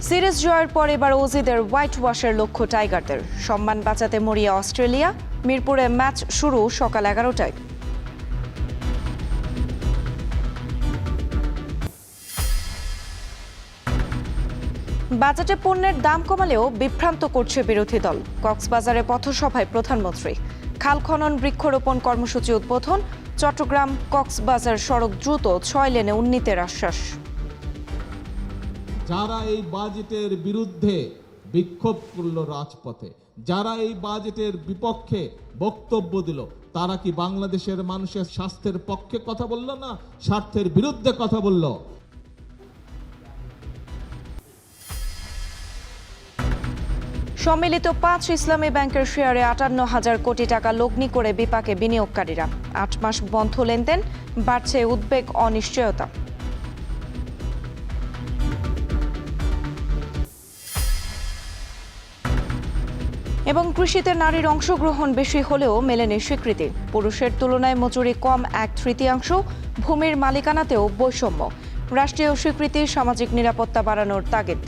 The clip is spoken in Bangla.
সিরিজ জয়ের পর এবার অজিদের হোয়াইট ওয়াশের লক্ষ্য টাইগারদের। সম্মান বাঁচাতে মরিয়া অস্ট্রেলিয়া। মিরপুরে ম্যাচ শুরু সকাল 11টায়। বাজেটে পণ্যের দাম কমালেও বিভ্রান্ত করছে বিরোধী দল। কক্সবাজারে পথসভায় প্রধানমন্ত্রী। খাল খনন বৃক্ষরোপণ কর্মসূচি উদ্বোধন। চট্টগ্রাম কক্সবাজার সড়ক দ্রুত 6 লেনে উন্নীতের আশ্বাস। যারা এই বাজেটের বিরুদ্ধে বিক্ষোভ করলো রাজপথে, যারা এই বাজেটের বিপক্ষে বক্তব্য দিল, তারা কি বাংলাদেশের মানুষের স্বাস্থ্যের পক্ষে কথা বলল না স্বার্থের বিরুদ্ধে কথা বলল? সম্মিলিত 5 ইসলামী ব্যাংকের শেয়ারে 58,000 কোটি টাকা লগ্নি করে বিপাকে বিনিয়োগকারীরা। 8 মাস বন্ধ লেনদেন, বাড়ছে উদ্বেগ অনিশ্চয়তা। এবং কৃষিতে নারীর অংশগ্রহণ বেশি হলেও মেলেনি স্বীকৃতি। পুরুষের তুলনায় মজুরি কম 1/3। ভূমির মালিকানাতেও বৈষম্য। রাষ্ট্রীয় স্বীকৃতি, সামাজিক নিরাপত্তা বাড়ানোর তাগিদ।